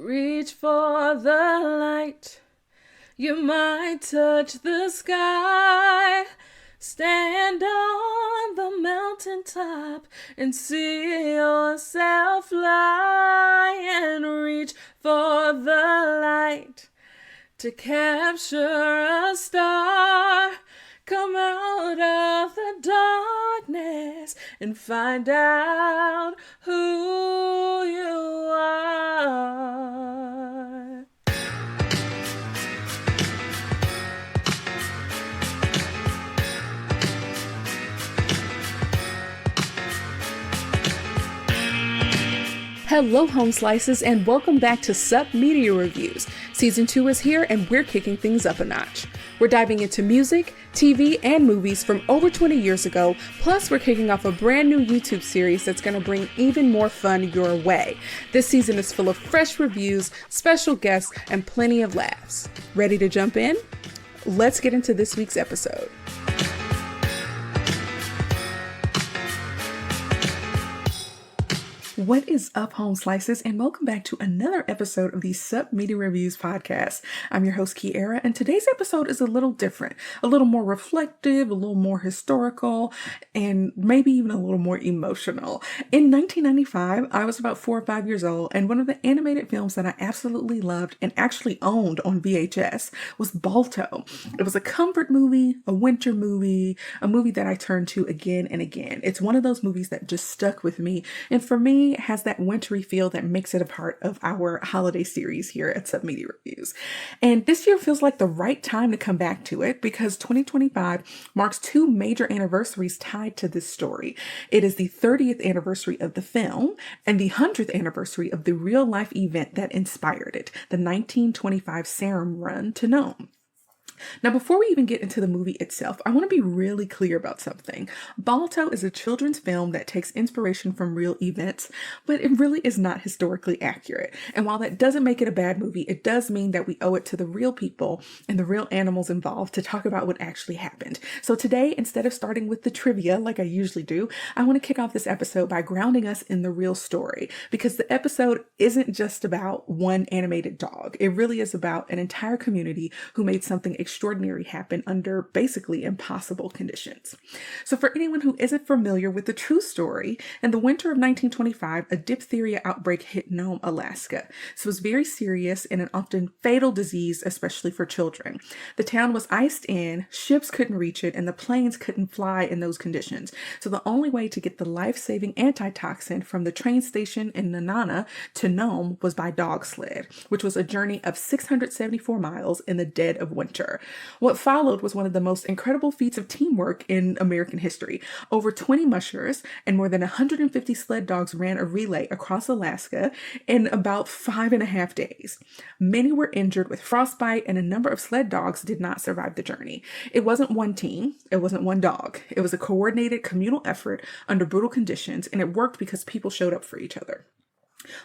Reach for the light. You might touch the sky. Stand on the mountaintop and see yourself fly and reach for the light to capture a star. Come out of the darkness and find out who you are. Hello, Home Slices, and welcome back to Sup Media Reviews. Season 2 is here, and we're kicking things up a notch. We're diving into music, TV, and movies from over 20 years ago, plus we're kicking off a brand new YouTube series that's going to bring even more fun your way. This season is full of fresh reviews, special guests, and plenty of laughs. Ready to jump in? Let's get into this week's episode. What is up, Home Slices, and welcome back to another episode of the Sup Media Reviews podcast. I'm your host, Kiara, and today's episode is a little different, a little more reflective, a little more historical, and maybe even a little more emotional. In 1995, I was about 4 or 5 years old, and one of the animated films that I absolutely loved and actually owned on VHS was Balto. It was a comfort movie, a winter movie, a movie that I turned to again and again. It's one of those movies that just stuck with me, and for me, it has that wintry feel that makes it a part of our holiday series here at Sup Media Reviews. And this year feels like the right time to come back to it because 2025 marks 2 major anniversaries tied to this story. It is the 30th anniversary of the film and the 100th anniversary of the real-life event that inspired it, the 1925 Serum Run to Nome. Now, before we even get into the movie itself, I want to be really clear about something. Balto is a children's film that takes inspiration from real events, but it really is not historically accurate. And while that doesn't make it a bad movie, it does mean that we owe it to the real people and the real animals involved to talk about what actually happened. So today, instead of starting with the trivia like I usually do, I want to kick off this episode by grounding us in the real story, because the episode isn't just about one animated dog. It really is about an entire community who made something extraordinary happen under basically impossible conditions. So for anyone who isn't familiar with the true story, in the winter of 1925, a diphtheria outbreak hit Nome, Alaska. So it was very serious and an often fatal disease, especially for children. The town was iced in, ships couldn't reach it, and the planes couldn't fly in those conditions. So the only way to get the life-saving antitoxin from the train station in Nanana to Nome was by dog sled, which was a journey of 674 miles in the dead of winter. What followed was one of the most incredible feats of teamwork in American history. Over 20 mushers and more than 150 sled dogs ran a relay across Alaska in about 5.5 days. Many were injured with frostbite, and a number of sled dogs did not survive the journey. It wasn't one team, it wasn't one dog. It was a coordinated communal effort under brutal conditions, and it worked because people showed up for each other.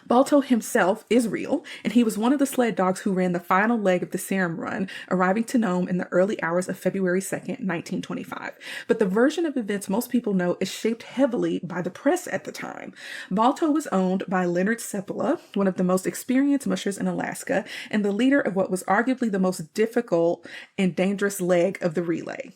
Balto himself is real, and he was one of the sled dogs who ran the final leg of the Serum Run, arriving to Nome in the early hours of February 2nd, 1925. But the version of events most people know is shaped heavily by the press at the time. Balto was owned by Leonard Seppala, one of the most experienced mushers in Alaska, and the leader of what was arguably the most difficult and dangerous leg of the relay.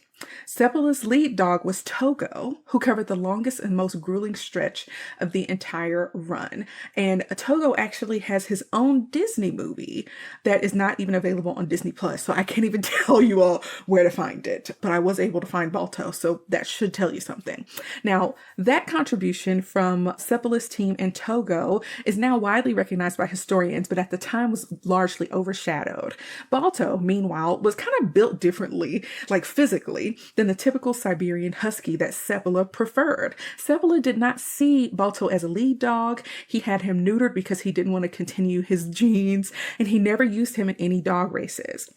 Seppala's lead dog was Togo, who covered the longest and most grueling stretch of the entire run. And Togo actually has his own Disney movie that is not even available on Disney Plus, so I can't even tell you all where to find it. But I was able to find Balto, so that should tell you something. Now, that contribution from Seppala's team and Togo is now widely recognized by historians, but at the time was largely overshadowed. Balto, meanwhile, was kind of built differently, like physically, than the typical Siberian husky that Seppala preferred. Seppala did not see Balto as a lead dog. He had him neutered because he didn't want to continue his genes, and he never used him in any dog races.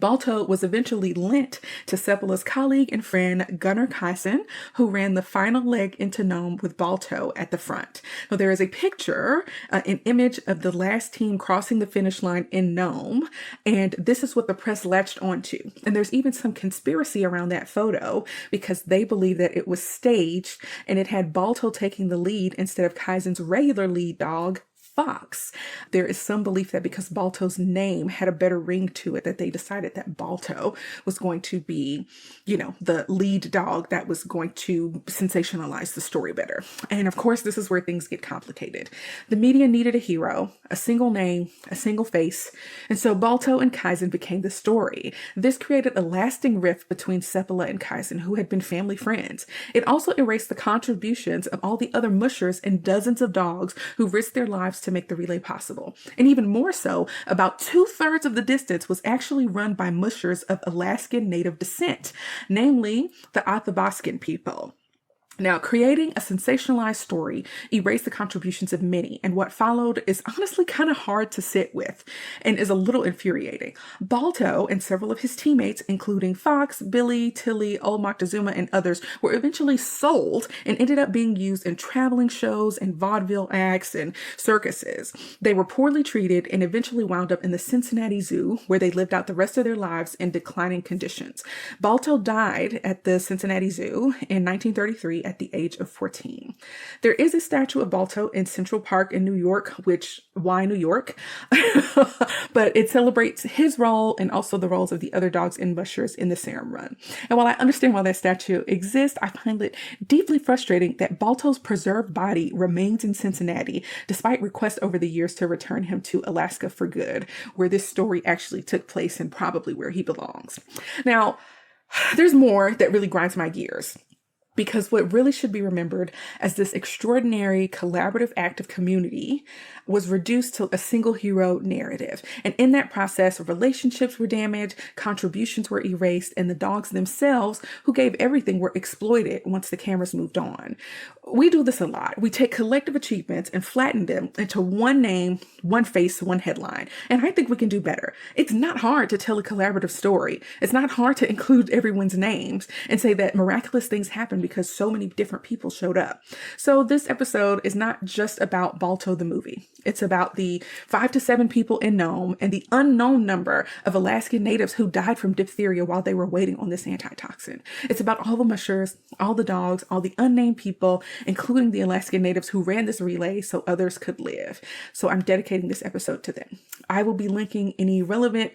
Balto was eventually lent to Seppala's colleague and friend Gunnar Kaizen, who ran the final leg into Nome with Balto at the front. Now, there is a picture, an image of the last team crossing the finish line in Nome, and this is what the press latched onto. And there's even some conspiracy around that photo because they believe that it was staged and it had Balto taking the lead instead of Kaizen's regular lead dog, fox. There is some belief that because Balto's name had a better ring to it, that they decided that Balto was going to be, the lead dog that was going to sensationalize the story better. And of course, this is where things get complicated. The media needed a hero, a single name, a single face. And so Balto and Kaizen became the story. This created a lasting rift between Seppala and Kaizen, who had been family friends. It also erased the contributions of all the other mushers and dozens of dogs who risked their lives to make the relay possible. And even more so, about 2/3 of the distance was actually run by mushers of Alaskan Native descent, namely the Athabaskan people. Now, creating a sensationalized story erased the contributions of many, and what followed is honestly kind of hard to sit with and is a little infuriating. Balto and several of his teammates, including Fox, Billy, Tilly, Old Moctezuma, and others, were eventually sold and ended up being used in traveling shows and vaudeville acts and circuses. They were poorly treated and eventually wound up in the Cincinnati Zoo, where they lived out the rest of their lives in declining conditions. Balto died at the Cincinnati Zoo in 1933 at the age of 14. There is a statue of Balto in Central Park in New York, which, why New York? But it celebrates his role and also the roles of the other dogs and mushers in the Serum Run. And while I understand why that statue exists, I find it deeply frustrating that Balto's preserved body remains in Cincinnati, despite requests over the years to return him to Alaska for good, where this story actually took place and probably where he belongs. Now, there's more that really grinds my gears. Because what really should be remembered as this extraordinary collaborative act of community was reduced to a single hero narrative. And in that process, relationships were damaged, contributions were erased, and the dogs themselves, who gave everything, were exploited once the cameras moved on. We do this a lot. We take collective achievements and flatten them into one name, one face, one headline. And I think we can do better. It's not hard to tell a collaborative story. It's not hard to include everyone's names and say that miraculous things happened because so many different people showed up. So this episode is not just about Balto the movie. It's about the 5 to 7 people in Nome and the unknown number of Alaskan natives who died from diphtheria while they were waiting on this antitoxin. It's about all the mushers, all the dogs, all the unnamed people, including the Alaskan natives who ran this relay so others could live. So I'm dedicating this episode to them. I will be linking any relevant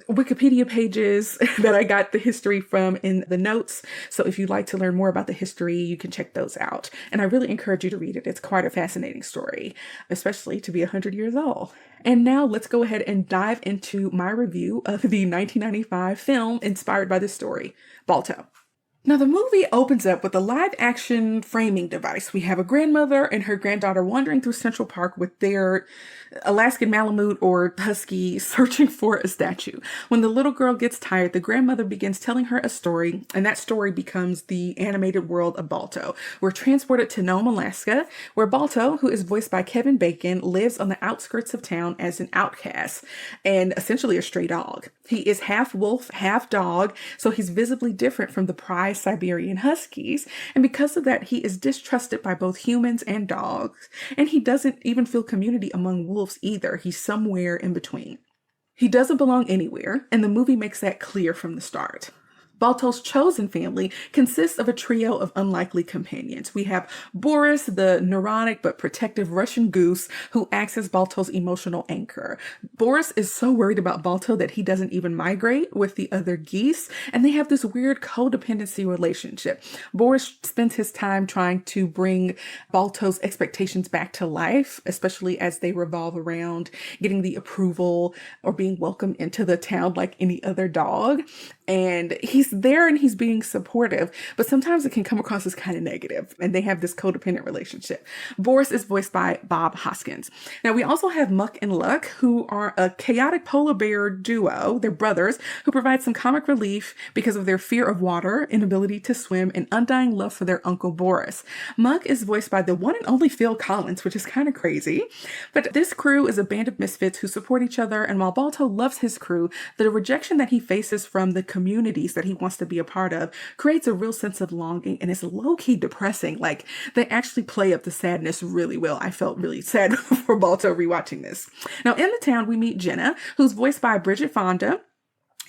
Wikipedia pages that I got the history from in the notes. So if you'd like to learn more about the history, you can check those out. And I really encourage you to read it. It's quite a fascinating story, especially to be 100 years old. And now let's go ahead and dive into my review of the 1995 film inspired by this story, Balto. Now, the movie opens up with a live action framing device. We have a grandmother and her granddaughter wandering through Central Park with their Alaskan Malamute or Husky searching for a statue. When the little girl gets tired, the grandmother begins telling her a story, and that story becomes the animated world of Balto. We're transported to Nome, Alaska, where Balto, who is voiced by Kevin Bacon, lives on the outskirts of town as an outcast and essentially a stray dog. He is half wolf, half dog, so he's visibly different from the prized Siberian Huskies, and because of that, he is distrusted by both humans and dogs, and he doesn't even feel community among wolves either. He's somewhere in between. He doesn't belong anywhere, and the movie makes that clear from the start. Balto's chosen family consists of a trio of unlikely companions. We have Boris, the neurotic but protective Russian goose who acts as Balto's emotional anchor. Boris is so worried about Balto that he doesn't even migrate with the other geese, and they have this weird codependency relationship. Boris spends his time trying to bring Balto's expectations back to life, especially as they revolve around getting the approval or being welcomed into the town like any other dog. And he's there and he's being supportive, but sometimes it can come across as kind of negative, and they have this codependent relationship. Boris is voiced by Bob Hoskins. Now, we also have Muck and Luck, who are a chaotic polar bear duo. They're brothers who provide some comic relief because of their fear of water, inability to swim, and undying love for their uncle Boris. Muck is voiced by the one and only Phil Collins, which is kind of crazy. But this crew is a band of misfits who support each other, and while Balto loves his crew, the rejection that he faces from the communities that he wants to be a part of creates a real sense of longing, and it's low-key depressing. Like, they actually play up the sadness really well. I felt really sad for Balto rewatching this. Now, in the town, we meet Jenna, who's voiced by Bridget Fonda.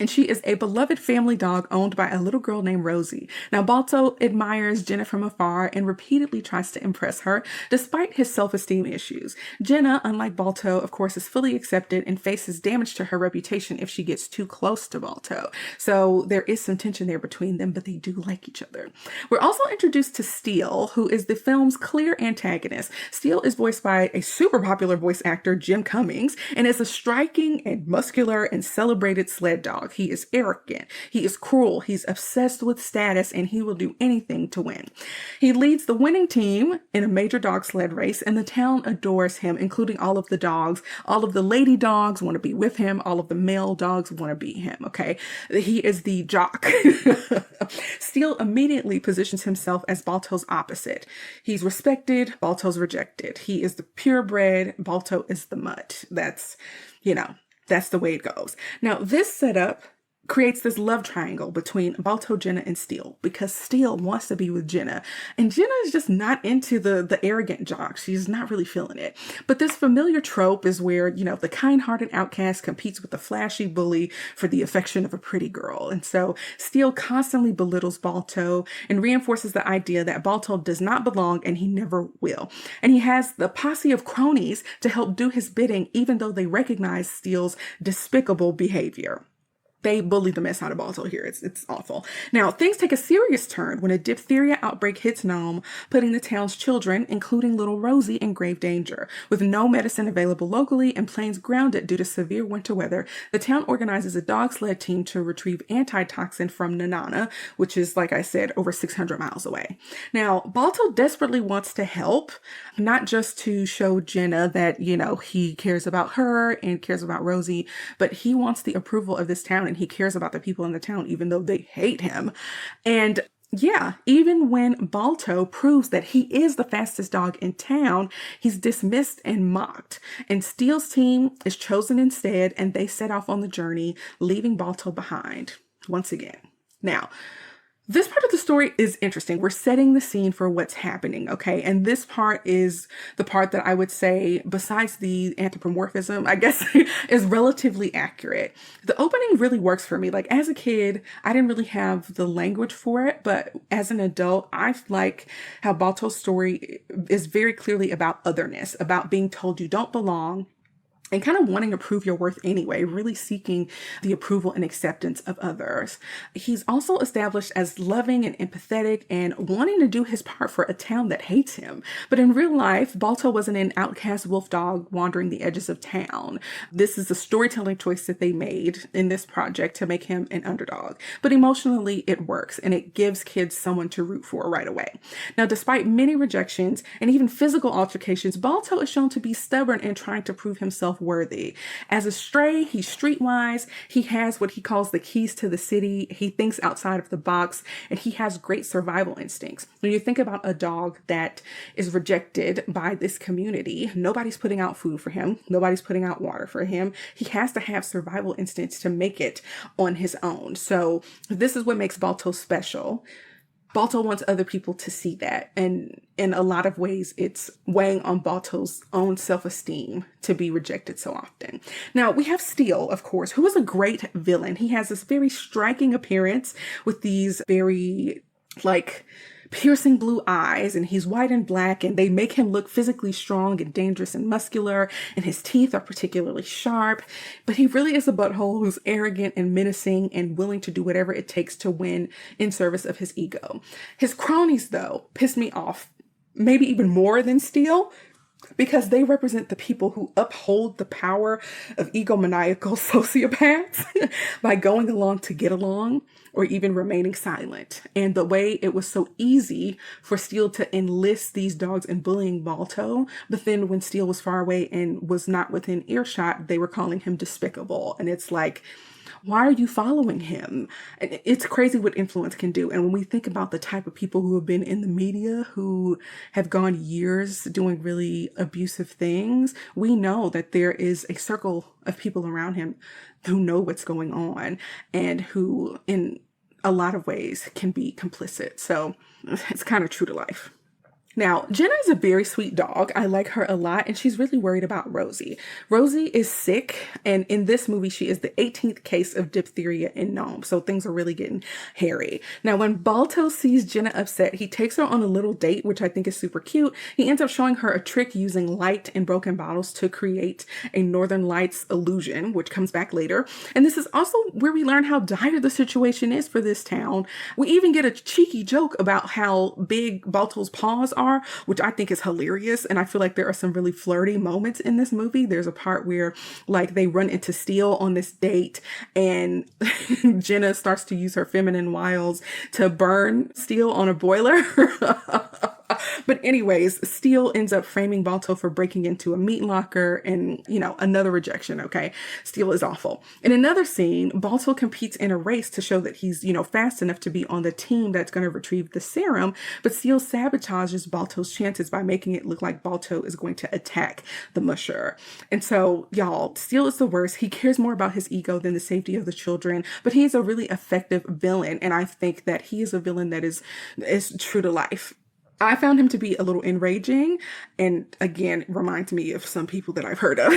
And she is a beloved family dog owned by a little girl named Rosie. Now, Balto admires Jenna from afar and repeatedly tries to impress her, despite his self-esteem issues. Jenna, unlike Balto, of course, is fully accepted and faces damage to her reputation if she gets too close to Balto. So there is some tension there between them, but they do like each other. We're also introduced to Steel, who is the film's clear antagonist. Steel is voiced by a super popular voice actor, Jim Cummings, and is a striking and muscular and celebrated sled dog. He is arrogant, he is cruel, he's obsessed with status, and he will do anything to win. He leads the winning team in a major dog sled race, and the town adores him, including all of the dogs. All of the lady dogs want to be with him. All of the male dogs want to be him, okay? He is the jock. Steel immediately positions himself as Balto's opposite. He's respected, Balto's rejected. He is the purebred, Balto is the mutt. That's the way it goes. Now, this setup creates this love triangle between Balto, Jenna, and Steel, because Steel wants to be with Jenna, and Jenna is just not into the arrogant jock. She's not really feeling it. But this familiar trope is where, the kind-hearted outcast competes with the flashy bully for the affection of a pretty girl. And so Steel constantly belittles Balto and reinforces the idea that Balto does not belong and he never will. And he has the posse of cronies to help do his bidding, even though they recognize Steel's despicable behavior. They bully the mess out of Balto here. It's awful. Now, things take a serious turn when a diphtheria outbreak hits Nome, putting the town's children, including little Rosie, in grave danger. With no medicine available locally and planes grounded due to severe winter weather, the town organizes a dog sled team to retrieve antitoxin from Nanana, which is, like I said, over 600 miles away. Now, Balto desperately wants to help, not just to show Jenna that, he cares about her and cares about Rosie, but he wants the approval of this town. And he cares about the people in the town, even though they hate him. And yeah, even when Balto proves that he is the fastest dog in town, he's dismissed and mocked. And Steel's team is chosen instead, and they set off on the journey, leaving Balto behind once again. Now, this part of the story is interesting. We're setting the scene for what's happening, okay? And this part is the part that I would say, besides the anthropomorphism, I guess, is relatively accurate. The opening really works for me. Like, as a kid, I didn't really have the language for it, but as an adult, I like how Balto's story is very clearly about otherness, about being told you don't belong, and kind of wanting to prove your worth anyway, really seeking the approval and acceptance of others. He's also established as loving and empathetic and wanting to do his part for a town that hates him. But in real life, Balto wasn't an outcast wolf dog wandering the edges of town. This is a storytelling choice that they made in this project to make him an underdog. But emotionally, it works, and it gives kids someone to root for right away. Now, despite many rejections and even physical altercations, Balto is shown to be stubborn and trying to prove himself worthy. As a stray, he's streetwise. He has what he calls the keys to the city. He thinks outside of the box, and he has great survival instincts. When you think about a dog that is rejected by this community, nobody's putting out food for him. Nobody's putting out water for him. He has to have survival instincts to make it on his own. So this is what makes Balto special. Balto wants other people to see that. And in a lot of ways, it's weighing on Balto's own self-esteem to be rejected so often. Now, we have Steel, of course, who is a great villain. He has this very striking appearance with these very, piercing blue eyes, and he's white and black, and they make him look physically strong and dangerous and muscular, and his teeth are particularly sharp. But he really is a butthole who's arrogant and menacing and willing to do whatever it takes to win in service of his ego. His cronies, though, piss me off maybe even more than Steel, because they represent the people who uphold the power of egomaniacal sociopaths by going along to get along, or even remaining silent. And the way it was so easy for Steel to enlist these dogs in bullying Balto, but then when Steel was far away and was not within earshot, they were calling him despicable. And it's like, why are you following him? It's crazy what influence can do. And when we think about the type of people who have been in the media, who have gone years doing really abusive things, we know that there is a circle of people around him who know what's going on and who, in a lot of ways, can be complicit. So it's kind of true to life. Now, Jenna is a very sweet dog. I like her a lot, and she's really worried about Rosie. Rosie is sick, and in this movie, she is the 18th case of diphtheria in Nome, so things are really getting hairy. Now, when Balto sees Jenna upset, he takes her on a little date, which I think is super cute. He ends up showing her a trick using light and broken bottles to create a Northern Lights illusion, which comes back later. And this is also where we learn how dire the situation is for this town. We even get a cheeky joke about how big Balto's paws are, which I think is hilarious. And I feel like there are some really flirty moments in this movie. There's a part where like they run into Steele on this date and Jenna starts to use her feminine wiles to burn Steele on a boiler. But anyways, Steele ends up framing Balto for breaking into a meat locker and, another rejection, okay? Steele is awful. In another scene, Balto competes in a race to show that he's, fast enough to be on the team that's going to retrieve the serum, but Steele sabotages Balto's chances by making it look like Balto is going to attack the musher. And so, y'all, Steele is the worst. He cares more about his ego than the safety of the children, but he is a really effective villain, and I think that he is a villain that is true to life. I found him to be a little enraging and, again, reminds me of some people that I've heard of.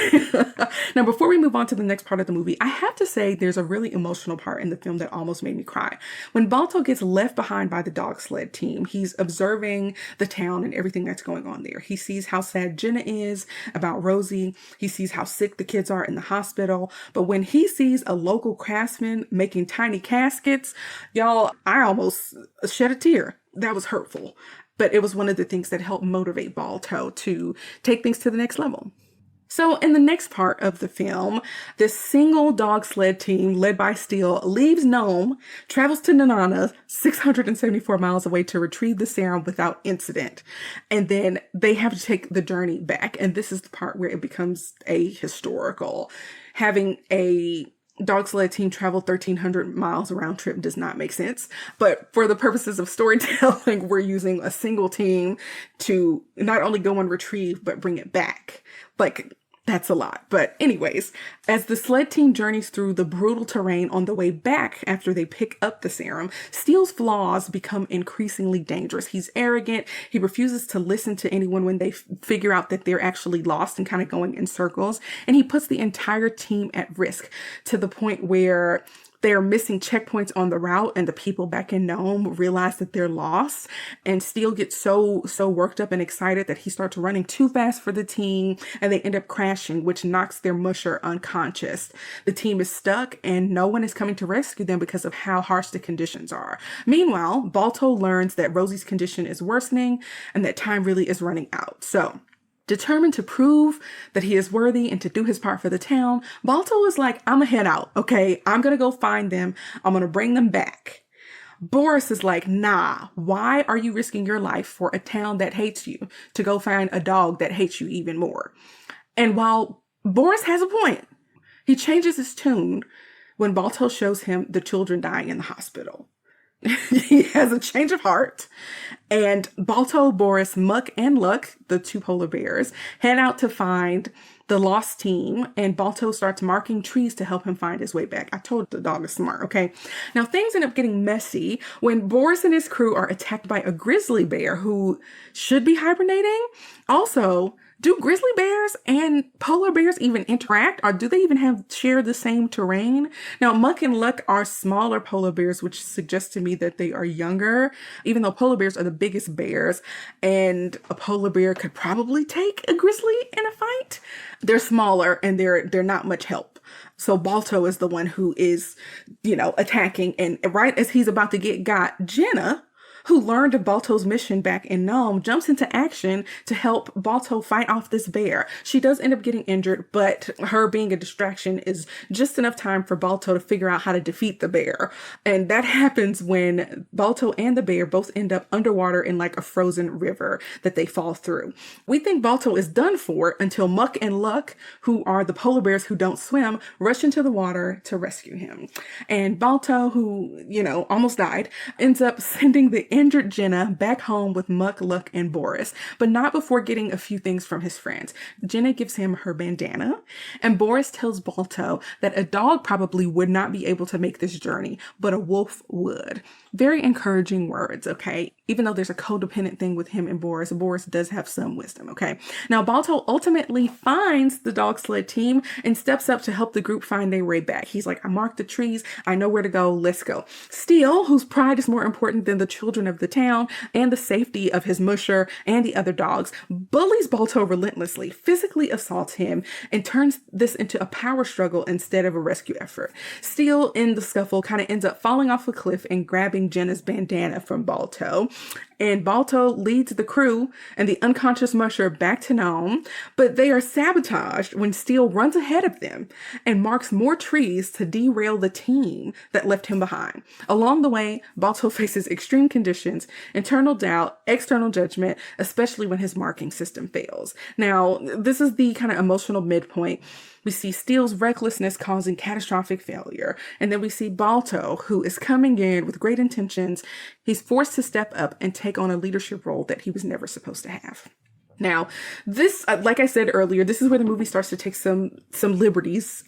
Now, before we move on to the next part of the movie, I have to say there's a really emotional part in the film that almost made me cry. When Balto gets left behind by the dog sled team, he's observing the town and everything that's going on there. He sees how sad Jenna is about Rosie. He sees how sick the kids are in the hospital. But when he sees a local craftsman making tiny caskets, y'all, I almost shed a tear. That was hurtful. But it was one of the things that helped motivate Balto to take things to the next level. So in the next part of the film, this single dog sled team led by Steele leaves Nome, travels to Nanana, 674 miles away to retrieve the serum without incident. And then they have to take the journey back. And this is the part where it becomes a historical. Having a dog sled team travel 1,300 miles round trip does not make sense. But for the purposes of storytelling, we're using a single team to not only go and retrieve, but bring it back. Like, that's a lot. But anyways, as the sled team journeys through the brutal terrain on the way back after they pick up the serum, Steele's flaws become increasingly dangerous. He's arrogant. He refuses to listen to anyone when they figure out that they're actually lost and kind of going in circles. And he puts the entire team at risk to the point where they're missing checkpoints on the route and the people back in Nome realize that they're lost. And Steele gets so worked up and excited that he starts running too fast for the team and they end up crashing, which knocks their musher unconscious. The team is stuck and no one is coming to rescue them because of how harsh the conditions are. Meanwhile, Balto learns that Rosie's condition is worsening and that time really is running out. So, determined to prove that he is worthy and to do his part for the town, Balto is like, I'm gonna head out, okay? I'm gonna go find them. I'm gonna bring them back. Boris is like, nah, why are you risking your life for a town that hates you to go find a dog that hates you even more? And while Boris has a point, he changes his tune when Balto shows him the children dying in the hospital. He has a change of heart, and Balto, Boris, Muck, and Luck, the two polar bears, head out to find the lost team, and Balto starts marking trees to help him find his way back. I told the dog is smart, okay? Now, things end up getting messy when Boris and his crew are attacked by a grizzly bear who should be hibernating. Also, do grizzly bears and polar bears even interact, or do they even share the same terrain? Now, Muck and Luck are smaller polar bears, which suggests to me that they are younger, even though polar bears are the biggest bears, and a polar bear could probably take a grizzly in a fight. They're smaller and they're not much help. So Balto is the one who is, attacking, and right as he's about to get got, Jenna, who learned of Balto's mission back in Nome, jumps into action to help Balto fight off this bear. She does end up getting injured, but her being a distraction is just enough time for Balto to figure out how to defeat the bear. And that happens when Balto and the bear both end up underwater in like a frozen river that they fall through. We think Balto is done for until Muck and Luck, who are the polar bears who don't swim, rush into the water to rescue him. And Balto, who, almost died, ends up sending the injured Jenna back home with Muck, Luck, and Boris, but not before getting a few things from his friends. Jenna gives him her bandana, and Boris tells Balto that a dog probably would not be able to make this journey, but a wolf would. Very encouraging words, okay? Even though there's a codependent thing with him and Boris does have some wisdom, okay? Now, Balto ultimately finds the dog sled team and steps up to help the group find their way back. He's like, I marked the trees. I know where to go. Let's go. Steele, whose pride is more important than the children of the town and the safety of his musher and the other dogs, bullies Balto relentlessly, physically assaults him, and turns this into a power struggle instead of a rescue effort. Steele, in the scuffle, kind of ends up falling off a cliff and grabbing Jenna's bandana from Balto. And Balto leads the crew and the unconscious musher back to Nome, but they are sabotaged when Steele runs ahead of them and marks more trees to derail the team that left him behind. Along the way, Balto faces extreme conditions, internal doubt, external judgment, especially when his marking system fails. Now, this is the kind of emotional midpoint. We see Steele's recklessness causing catastrophic failure. And then we see Balto, who is coming in with great intentions. He's forced to step up and take on a leadership role that he was never supposed to have. Now, this, like I said earlier, this is where the movie starts to take some liberties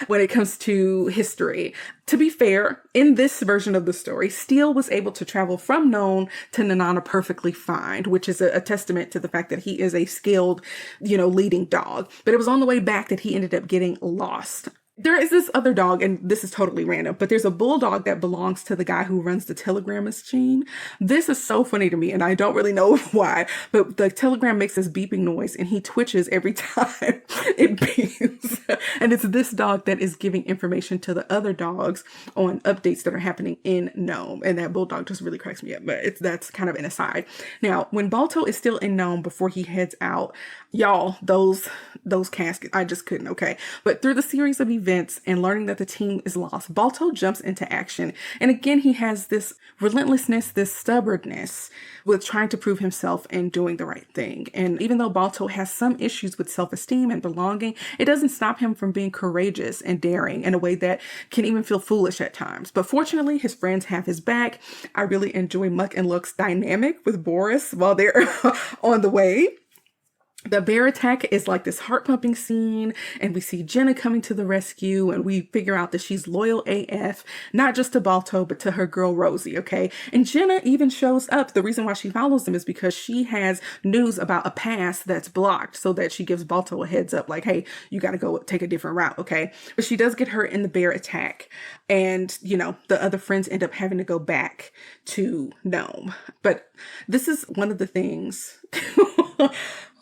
when it comes to history. To be fair, in this version of the story, Steele was able to travel from Nome to Nanana perfectly fine, which is a testament to the fact that he is a skilled, leading dog. But it was on the way back that he ended up getting lost. There is this other dog, and this is totally random, but there's a bulldog that belongs to the guy who runs the telegram machine. This is so funny to me, and I don't really know why, but the telegram makes this beeping noise, and he twitches every time it beeps. And it's this dog that is giving information to the other dogs on updates that are happening in Nome. And that bulldog just really cracks me up, but that's kind of an aside. Now, when Balto is still in Nome before he heads out, y'all, those caskets, I just couldn't, okay? But through the series of events and learning that the team is lost, Balto jumps into action. And again, he has this relentlessness, this stubbornness with trying to prove himself and doing the right thing. And even though Balto has some issues with self-esteem and belonging, it doesn't stop him from being courageous and daring in a way that can even feel foolish at times. But fortunately, his friends have his back. I really enjoy Muck and Luck's dynamic with Boris while they're on the way. The bear attack is like this heart-pumping scene, and we see Jenna coming to the rescue, and we figure out that she's loyal AF, not just to Balto, but to her girl Rosie, okay? And Jenna even shows up. The reason why she follows them is because she has news about a pass that's blocked, so that she gives Balto a heads up, like, hey, you gotta go take a different route, okay? But she does get hurt in the bear attack, and, the other friends end up having to go back to Nome. But this is one of the things...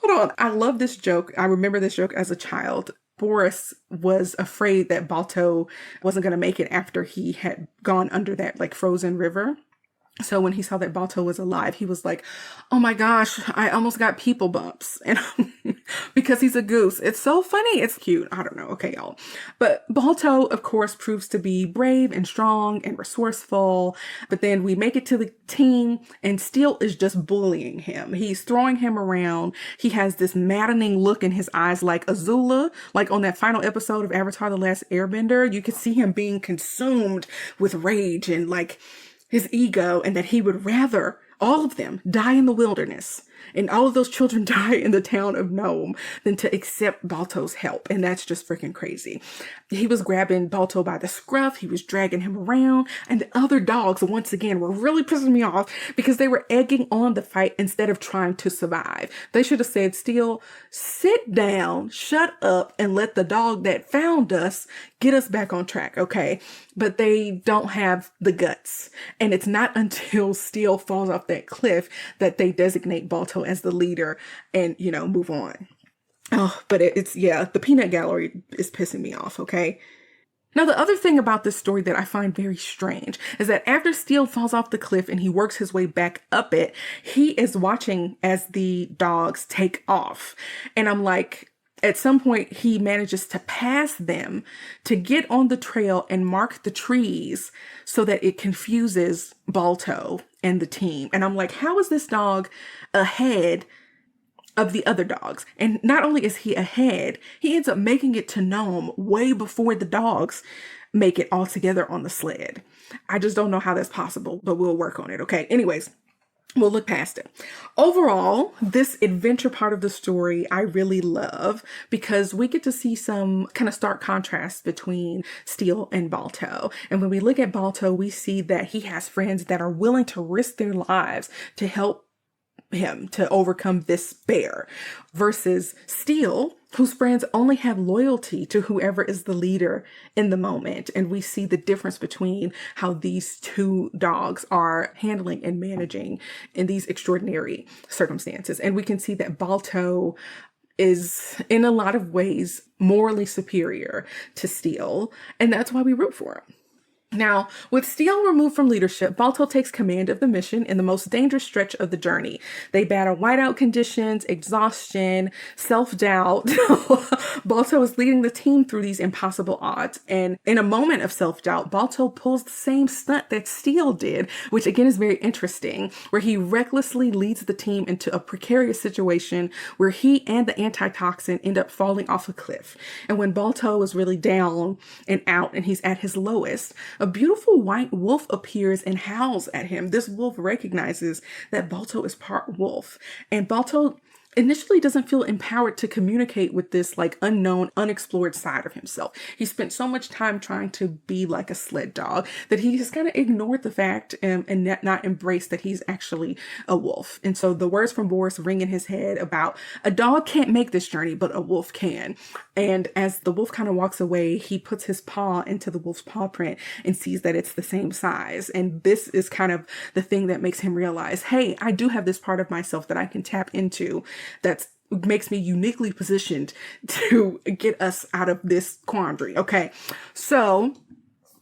Hold on. I love this joke. I remember this joke as a child. Boris was afraid that Balto wasn't going to make it after he had gone under that frozen river. So when he saw that Balto was alive, he was like, oh my gosh, I almost got people bumps. And because he's a goose. It's so funny. It's cute. I don't know. Okay, y'all. But Balto, of course, proves to be brave and strong and resourceful. But then we make it to the team and Steele is just bullying him. He's throwing him around. He has this maddening look in his eyes like Azula, like on that final episode of Avatar: The Last Airbender. You could see him being consumed with rage and his ego, and that he would rather all of them die in the wilderness and all of those children die in the town of Nome than to accept Balto's help. And that's just freaking crazy. He was grabbing Balto by the scruff. He was dragging him around. And the other dogs, once again, were really pissing me off because they were egging on the fight instead of trying to survive. They should have said, Steele, sit down, shut up, and let the dog that found us get us back on track, okay? But they don't have the guts. And it's not until Steele falls off that cliff that they designate Balto as the leader and, move on. Oh, but the peanut gallery is pissing me off, okay? Now, the other thing about this story that I find very strange is that after Steele falls off the cliff and he works his way back up it, he is watching as the dogs take off. And I'm like, at some point, he manages to pass them to get on the trail and mark the trees so that it confuses Balto and the team. And I'm like, how is this dog ahead of the other dogs. And not only is he ahead, he ends up making it to Nome way before the dogs make it all together on the sled. I just don't know how that's possible, but we'll work on it. Okay. Anyways, we'll look past it. Overall, this adventure part of the story I really love because we get to see some kind of stark contrast between Steele and Balto. And when we look at Balto, we see that he has friends that are willing to risk their lives to help him to overcome this bear, versus Steele, whose friends only have loyalty to whoever is the leader in the moment. And we see the difference between how these two dogs are handling and managing in these extraordinary circumstances. And we can see that Balto is in a lot of ways morally superior to Steele, and that's why we root for him. Now, with Steele removed from leadership, Balto takes command of the mission in the most dangerous stretch of the journey. They battle whiteout conditions, exhaustion, self-doubt. Balto is leading the team through these impossible odds. And in a moment of self-doubt, Balto pulls the same stunt that Steele did, which again is very interesting, where he recklessly leads the team into a precarious situation where he and the antitoxin end up falling off a cliff. And when Balto is really down and out and he's at his lowest, a beautiful white wolf appears and howls at him. This wolf recognizes that Balto is part wolf, and Balto initially doesn't feel empowered to communicate with this like unknown, unexplored side of himself. He spent so much time trying to be like a sled dog that he just kind of ignored the fact and not embraced that he's actually a wolf. And so the words from Boris ring in his head about a dog can't make this journey, but a wolf can. And as the wolf kind of walks away, he puts his paw into the wolf's paw print and sees that it's the same size. And this is kind of the thing that makes him realize, hey, I do have this part of myself that I can tap into that makes me uniquely positioned to get us out of this quandary. Okay, so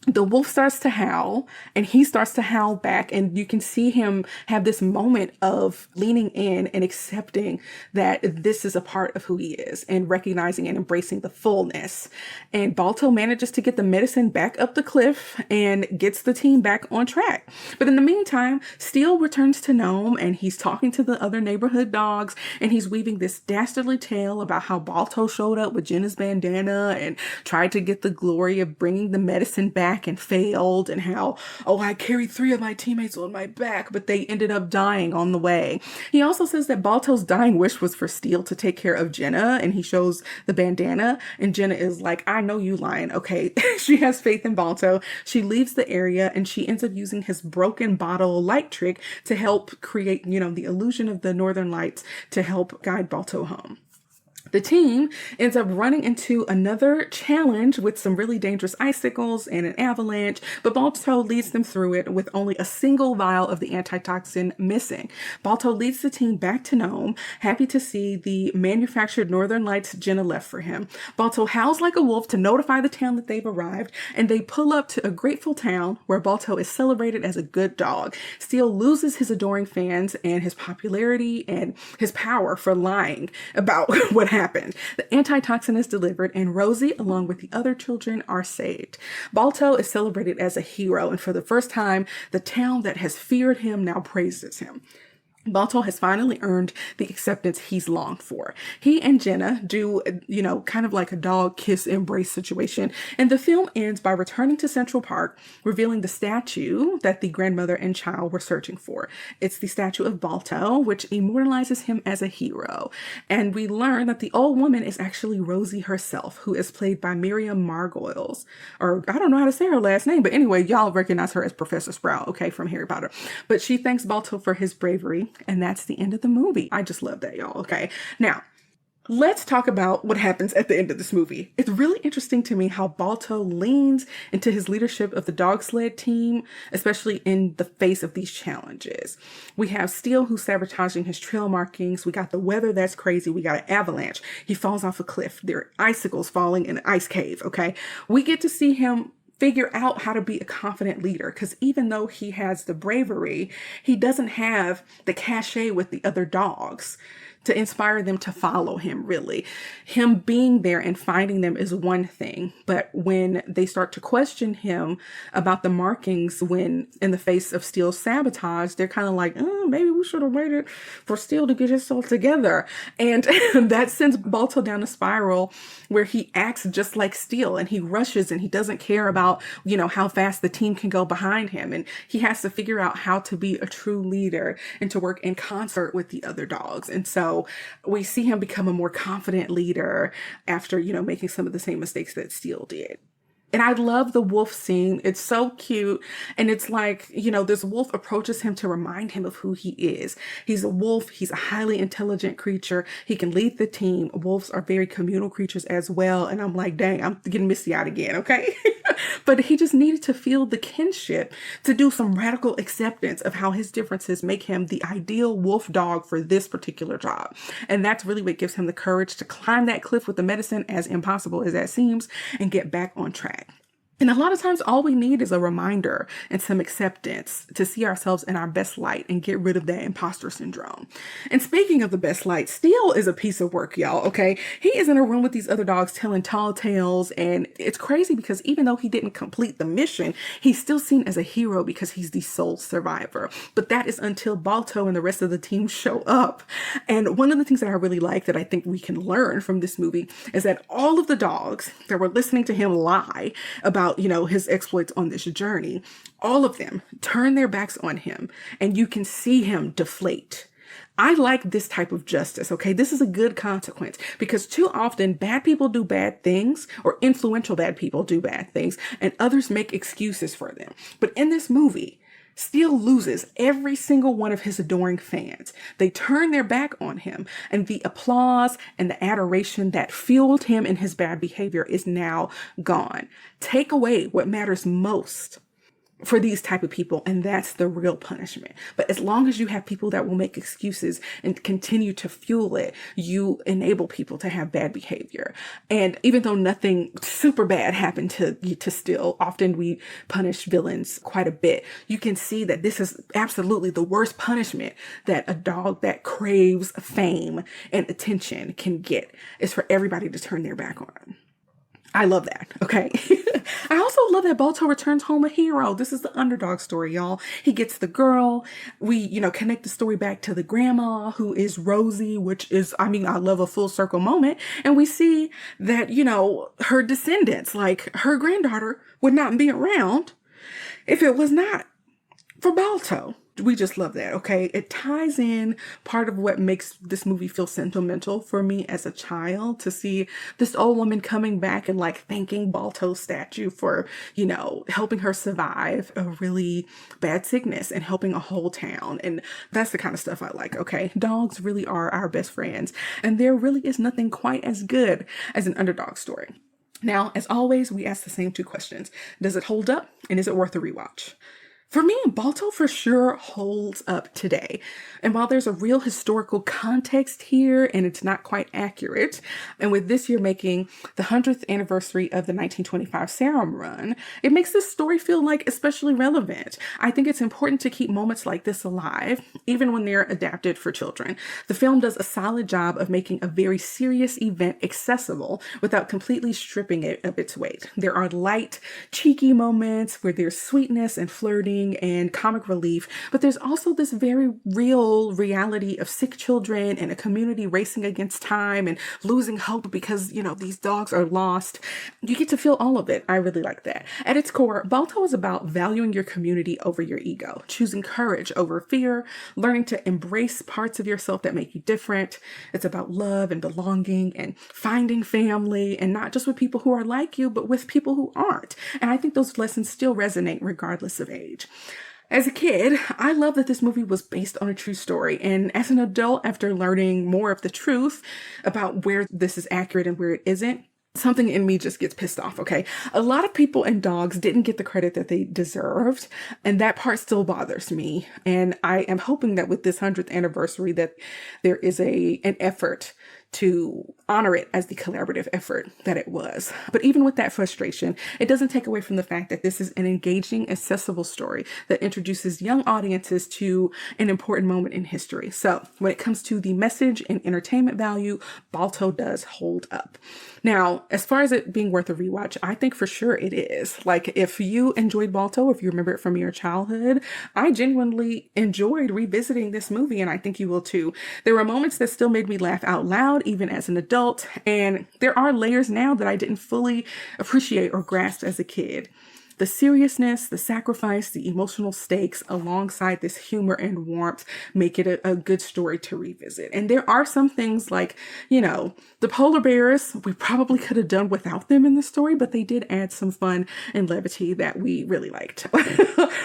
the wolf starts to howl and he starts to howl back, and you can see him have this moment of leaning in and accepting that this is a part of who he is and recognizing and embracing the fullness. And Balto manages to get the medicine back up the cliff and gets the team back on track. But in the meantime, Steele returns to Nome and he's talking to the other neighborhood dogs, and he's weaving this dastardly tale about how Balto showed up with Jenna's bandana and tried to get the glory of bringing the medicine back and failed, and how, oh, I carried 3 of my teammates on my back, but they ended up dying on the way. He also says that Balto's dying wish was for Steele to take care of Jenna, and he shows the bandana, and Jenna is like, I know you lying. Okay. She has faith in Balto. She leaves the area and she ends up using his broken bottle light trick to help create, the illusion of the northern lights to help guide Balto home. The team ends up running into another challenge with some really dangerous icicles and an avalanche, but Balto leads them through it with only a single vial of the antitoxin missing. Balto leads the team back to Nome, happy to see the manufactured northern lights Jenna left for him. Balto howls like a wolf to notify the town that they've arrived, and they pull up to a grateful town where Balto is celebrated as a good dog. Steele loses his adoring fans and his popularity and his power for lying about what happened. The antitoxin is delivered, and Rosie, along with the other children, are saved. Balto is celebrated as a hero, and for the first time, the town that has feared him now praises him. Balto has finally earned the acceptance he's longed for. He and Jenna do, kind of like a dog kiss embrace situation. And the film ends by returning to Central Park, revealing the statue that the grandmother and child were searching for. It's the statue of Balto, which immortalizes him as a hero. And we learn that the old woman is actually Rosie herself, who is played by Miriam Margolyes, or I don't know how to say her last name, but anyway, y'all recognize her as Professor Sprout, okay, from Harry Potter. But she thanks Balto for his bravery. And that's the end of the movie. I just love that, y'all. Okay. Now, let's talk about what happens at the end of this movie. It's really interesting to me how Balto leans into his leadership of the dog sled team, especially in the face of these challenges. We have Steele who's sabotaging his trail markings. We got the weather that's crazy. We got an avalanche. He falls off a cliff. There are icicles falling in an ice cave. Okay. We get to see him figure out how to be a confident leader, because even though he has the bravery, he doesn't have the cachet with the other dogs to inspire them to follow him, really. Him being there and finding them is one thing, but when they start to question him about the markings when in the face of Steele's sabotage, they're kind of like, oh, maybe we should have waited for Steele to get himself together. And that sends Balto down a spiral where he acts just like Steele, and he rushes and he doesn't care about, how fast the team can go behind him. And he has to figure out how to be a true leader and to work in concert with the other dogs. And so we see him become a more confident leader after, making some of the same mistakes that Steele did. And I love the wolf scene. It's so cute. And it's like, this wolf approaches him to remind him of who he is. He's a wolf. He's a highly intelligent creature. He can lead the team. Wolves are very communal creatures as well. And I'm like, dang, I'm getting misty-eyed again, okay? But he just needed to feel the kinship to do some radical acceptance of how his differences make him the ideal wolf dog for this particular job. And that's really what gives him the courage to climb that cliff with the medicine, as impossible as that seems, and get back on track. And a lot of times all we need is a reminder and some acceptance to see ourselves in our best light and get rid of that imposter syndrome. And speaking of the best light, Steele is a piece of work, y'all, okay? He is in a room with these other dogs telling tall tales, and it's crazy because even though he didn't complete the mission, he's still seen as a hero because he's the sole survivor. But that is until Balto and the rest of the team show up. And one of the things that I really like that I think we can learn from this movie is that all of the dogs that were listening to him lie about his exploits on this journey, all of them turn their backs on him, and you can see him deflate. I like this type of justice, okay? This is a good consequence because too often bad people do bad things, or influential bad people do bad things, and others make excuses for them. But in this movie, Steele loses every single one of his adoring fans. They turn their back on him, and the applause and the adoration that fueled him in his bad behavior is now gone. Take away what matters most for these type of people, and that's the real punishment. But as long as you have people that will make excuses and continue to fuel it, you enable people to have bad behavior. And even though nothing super bad happened to Steele, often we punish villains quite a bit. You can see that this is absolutely the worst punishment that a dog that craves fame and attention can get, is for everybody to turn their back on him. I love that. Okay. I also love that Balto returns home a hero. This is the underdog story, y'all. He gets the girl. We, connect the story back to the grandma, who is Rosie, which is, I love a full circle moment. And we see that, her descendants, like her granddaughter, would not be around if it was not for Balto. We just love that, okay? It ties in part of what makes this movie feel sentimental for me as a child, to see this old woman coming back and thanking Balto's statue for, helping her survive a really bad sickness and helping a whole town. And that's the kind of stuff I like, okay? Dogs really are our best friends, and there really is nothing quite as good as an underdog story. Now, as always, we ask the same two questions. Does it hold up, and is it worth a rewatch? For me, Balto for sure holds up today. And while there's a real historical context here and it's not quite accurate, and with this year making the 100th anniversary of the 1925 Serum Run, it makes this story feel especially relevant. I think it's important to keep moments like this alive, even when they're adapted for children. The film does a solid job of making a very serious event accessible without completely stripping it of its weight. There are light, cheeky moments where there's sweetness and flirting and comic relief, but there's also this very real reality of sick children and a community racing against time and losing hope because, these dogs are lost. You get to feel all of it. I really like that. At its core, Balto is about valuing your community over your ego, choosing courage over fear, learning to embrace parts of yourself that make you different. It's about love and belonging and finding family, and not just with people who are like you, but with people who aren't. And I think those lessons still resonate regardless of age. As a kid, I love that this movie was based on a true story. And as an adult, after learning more of the truth about where this is accurate and where it isn't, something in me just gets pissed off, okay? A lot of people and dogs didn't get the credit that they deserved, and that part still bothers me. And I am hoping that with this 100th anniversary that there is an effort to honor it as the collaborative effort that it was. But even with that frustration, it doesn't take away from the fact that this is an engaging, accessible story that introduces young audiences to an important moment in history. So when it comes to the message and entertainment value, Balto does hold up. Now, as far as it being worth a rewatch, I think for sure it is. Like, if you enjoyed Balto, if you remember it from your childhood, I genuinely enjoyed revisiting this movie, and I think you will too. There were moments that still made me laugh out loud, even as an adult, and there are layers now that I didn't fully appreciate or grasp as a kid. The seriousness, the sacrifice, the emotional stakes alongside this humor and warmth make it a good story to revisit. And there are some things like, the polar bears, we probably could have done without them in the story, but they did add some fun and levity that we really liked,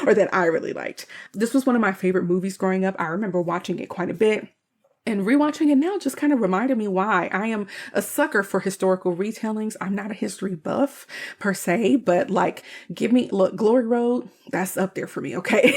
or that I really liked. This was one of my favorite movies growing up. I remember watching it quite a bit. And rewatching it now just kind of reminded me why. I am a sucker for historical retellings. I'm not a history buff per se, but Glory Road, that's up there for me, okay?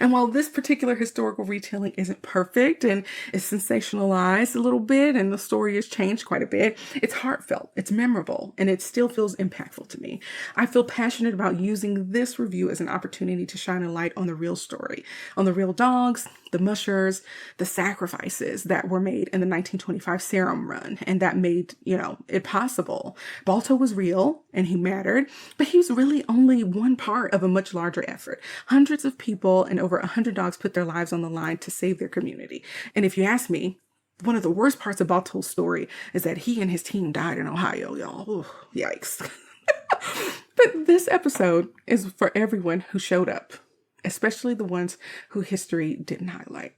And while this particular historical retelling isn't perfect and is sensationalized a little bit and the story has changed quite a bit, it's heartfelt, it's memorable, and it still feels impactful to me. I feel passionate about using this review as an opportunity to shine a light on the real story, on the real dogs, the mushers, the sacrifices that were made in the 1925 Serum Run, and that made, it possible. Balto was real and he mattered, but he was really only one part of a much larger effort. Hundreds of people and over 100 dogs put their lives on the line to save their community. And if you ask me, one of the worst parts of Balto's story is that he and his team died in Ohio, y'all. Ooh, yikes. But this episode is for everyone who showed up, especially the ones who history didn't highlight.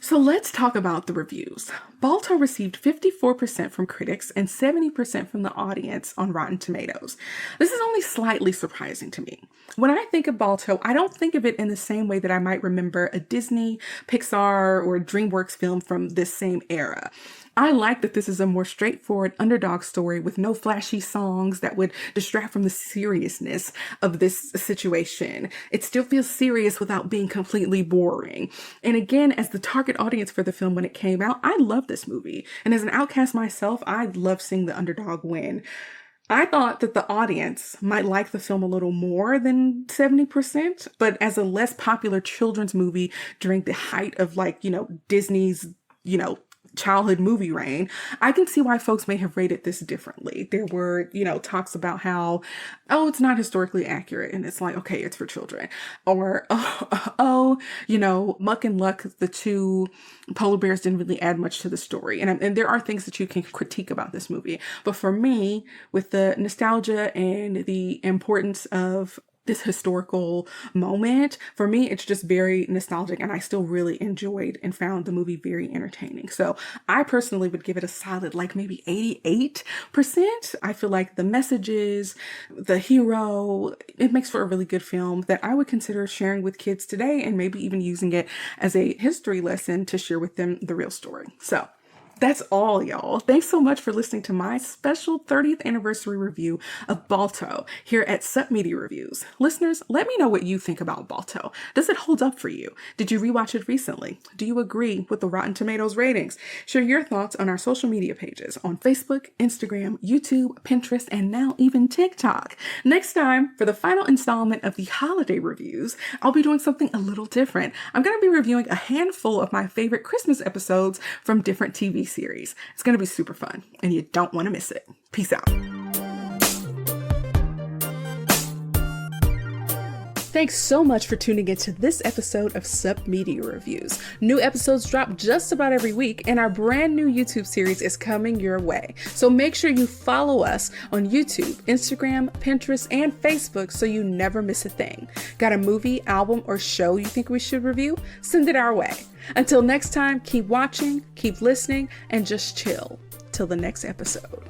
So let's talk about the reviews. Balto received 54% from critics and 70% from the audience on Rotten Tomatoes. This is only slightly surprising to me. When I think of Balto, I don't think of it in the same way that I might remember a Disney, Pixar, or DreamWorks film from this same era. I like that this is a more straightforward underdog story with no flashy songs that would distract from the seriousness of this situation. It still feels serious without being completely boring. And again, as the target audience for the film when it came out, I love this movie. And as an outcast myself, I love seeing the underdog win. I thought that the audience might like the film a little more than 70%, but as a less popular children's movie during the height of Disney's, childhood movie reign, I can see why folks may have rated this differently. There were, talks about how, it's not historically accurate. And it's like, okay, it's for children. Or, Muck and Luck, the two polar bears didn't really add much to the story. And there are things that you can critique about this movie. But for me, with the nostalgia and the importance of this historical moment, for me, it's just very nostalgic, and I still really enjoyed and found the movie very entertaining. So I personally would give it a solid, maybe 88%. I feel like the messages, the hero, it makes for a really good film that I would consider sharing with kids today, and maybe even using it as a history lesson to share with them the real story. So that's all, y'all. Thanks so much for listening to my special 30th anniversary review of Balto here at Sup Media Reviews. Listeners, let me know what you think about Balto. Does it hold up for you? Did you rewatch it recently? Do you agree with the Rotten Tomatoes ratings? Share your thoughts on our social media pages on Facebook, Instagram, YouTube, Pinterest, and now even TikTok. Next time, for the final installment of the holiday reviews, I'll be doing something a little different. I'm going to be reviewing a handful of my favorite Christmas episodes from different TV series. It's going to be super fun, and you don't want to miss it. Peace out. Thanks so much for tuning into this episode of Sup Media Reviews. New episodes drop just about every week, and our brand new YouTube series is coming your way. So make sure you follow us on YouTube, Instagram, Pinterest, and Facebook so you never miss a thing. Got a movie, album, or show you think we should review? Send it our way. Until next time, keep watching, keep listening, and just chill till the next episode.